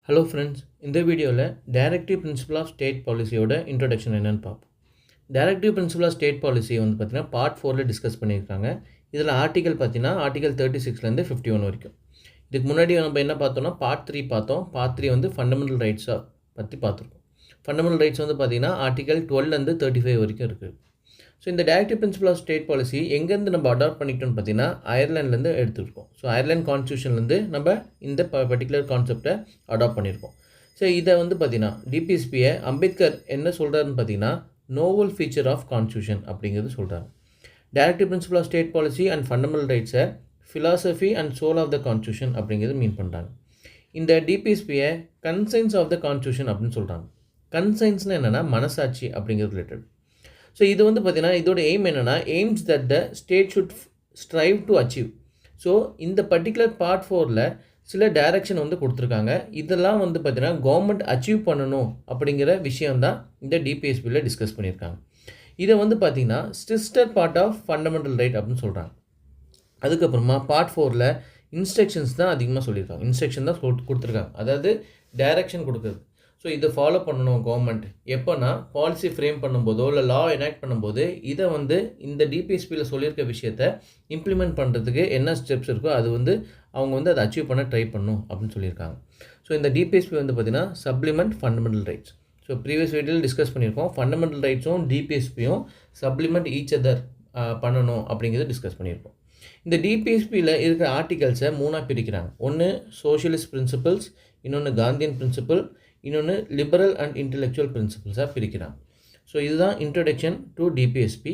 Hello friends, இந்த வீடியோவில் directive principle of state பாலிசியோட இன்ட்ரடக்ஷன் என்னென்னு பார்ப்போம். Directive principle of state policy வந்து பார்த்தீங்கன்னா பார்ட் 4ல் டிஸ்கஸ் பண்ணியிருக்காங்க. இதில் ஆர்டிகல் பார்த்தீங்கன்னா ஆர்டிகல் 36லேருந்து 51 வரைக்கும். இதுக்கு முன்னாடி நம்ம என்ன பார்த்தோம்னா பார்ட் 3 பார்த்தோம். பார்ட் 3 வந்து ஃபண்டமெண்டல் ரைட்ஸை பற்றி பார்த்துருக்கோம். ஃபண்டமெண்டல் ரைட்ஸ் வந்து பார்த்தீங்கன்னா ஆர்டிகல் 12லேருந்து 35 வரைக்கும் இருக்குது. ஸோ இந்த directive principle of state policy எங்கேருந்து நம்ம அடாப்ட் பண்ணிக்கிட்டோம்னு பார்த்தீங்கன்னா அயர்லாண்ட்லேருந்து எடுத்துருக்கோம். ஸோ அயர்லாண்ட் கான்ஸ்டியூஷன்லேருந்து நம்ம இந்த பர்டிகுலர் கான்செப்டை அடாப்ட் பண்ணியிருக்கோம். ஸோ இதை வந்து பார்த்தீங்கன்னா டிபிஎஸ்பியை அம்பேத்கர் என்ன சொல்கிறாருன்னு பார்த்தீங்கன்னா நோவல் ஃபீச்சர் ஆஃப் கான்ஸ்டியூஷன் அப்படிங்கிறது சொல்கிறாங்க. Directive principle of state policy and fundamental ரைட்ஸை philosophy and soul of the constitution அப்படிங்கிறது மீன் பண்ணுறாங்க. இந்த டிபிஎஸ்பியை கன்சைன்ஸ் ஆஃப் த கான்ஸ்டியூஷன் அப்படின்னு சொல்கிறாங்க. கன்சைன்ஸ்னால் என்னென்னா மனசாட்சி அப்படிங்கிறது ரிலேட்டட். ஸோ இது வந்து பார்த்திங்கன்னா இதோட எய்ம் என்னென்னா AIIMS that the state should strive to achieve. So இந்த பர்டிகுலர் பார்ட் 4ல் சில டைரக்ஷன் வந்து கொடுத்துருக்காங்க. இதெல்லாம் வந்து பார்த்திங்கன்னா கவர்மெண்ட் அச்சீவ் பண்ணணும் அப்படிங்கிற விஷயம்தான் இந்த டிபிஎஸ்பியில் டிஸ்கஸ் பண்ணியிருக்காங்க. இதை வந்து பார்த்திங்கன்னா sister part of fundamental right அப்படின்னு சொல்கிறாங்க. அதுக்கப்புறமா பார்ட் 4ல் இன்ஸ்ட்ரக்ஷன்ஸ் தான் அதிகமாக சொல்லியிருக்காங்க. இன்ஸ்ட்ரக்ஷன் தான் கொடுத்துருக்காங்க, அதாவது டைரக்ஷன் கொடுக்குறது. ஸோ இதை ஃபாலோ பண்ணணும் கவர்மெண்ட் எப்போனா பாலிசி ஃப்ரேம் பண்ணும்போதோ இல்லை லா எனாக்ட் பண்ணும்போது இதை வந்து இந்த டிபிஎஸ்பியில் சொல்லியிருக்க விஷயத்தை இம்ப்ளிமெண்ட் பண்ணுறதுக்கு என்ன ஸ்டெப்ஸ் இருக்கோ அது வந்து அவங்க வந்து அதை அச்சீவ் பண்ண ட்ரை பண்ணணும் அப்படின்னு சொல்லியிருக்காங்க. ஸோ இந்த டிபிஎஸ்பி வந்து பார்த்திங்கன்னா supplement fundamental rights. So previous வீடியோவில் டிஸ்கஸ் பண்ணியிருக்கோம். ஃபண்டமெண்டல் ரைட்ஸும் டிபிஎஸ்பியும் சப்ளிமெண்ட் ஈச் அதர் பண்ணணும் அப்படிங்கிறத டிஸ்கஸ் பண்ணியிருக்கோம். இந்த டிபிஎஸ்பியில் இருக்கிற ஆர்டிகல்ஸை 3ஆக பிரிக்கிறாங்க. ஒன்று சோஷியலிஸ்ட் பிரின்சிபல்ஸ், இன்னொன்று காந்தியன் பிரின்சிபல், இன்னொன்று லிபரல் அண்ட் இன்டெலெக்சுவல் பிரின்சிபல்ஸாக பிரிக்கிறாங்க. ஸோ இதுதான் introduction to DPSP.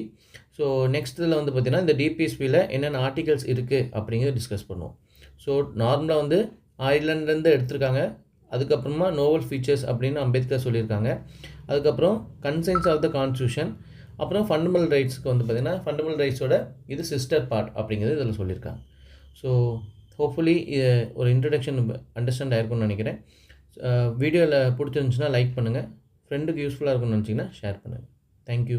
So next இதில் வந்து பார்த்திங்கன்னா இந்த டிபிஎஸ்பியில் என்னென்ன ஆர்டிகல்ஸ் இருக்குது அப்படிங்கிறத டிஸ்கஸ் பண்ணுவோம். ஸோ நார்மலாக வந்து அயர்லாண்ட்லேருந்து எடுத்திருக்காங்க. அதுக்கப்புறமா நோவல் ஃபீச்சர்ஸ் அப்படின்னு அம்பேத்கர் சொல்லியிருக்காங்க. அதுக்கப்புறம் கன்சைன்ஸ் ஆஃப் த கான்ஸ்டியூஷன், அப்புறம் ஃபண்டமெண்டல் ரைட்ஸ்க்கு வந்து பார்த்திங்கன்னா ஃபண்டமெண்டல் ரைட்ஸோட இது சிஸ்டர் பார்ட் அப்படிங்கிறது இதில் சொல்லியிருக்காங்க. ஸோ ஹோப்ஃபுல்லி ஒரு இன்ட்ரடக்ஷன் அண்டர்ஸ்டாண்ட் ஆயிருக்கும்னு நினைக்கிறேன். வீடியோவில் பிடிச்சிருந்துச்சுன்னா லைக் பண்ணுங்கள். ஃப்ரெண்டுக்கு யூஸ்ஃபுல்லாக இருக்கும்னு நினச்சிங்கன்னா ஷேர் பண்ணுங்கள். தேங்க்யூ.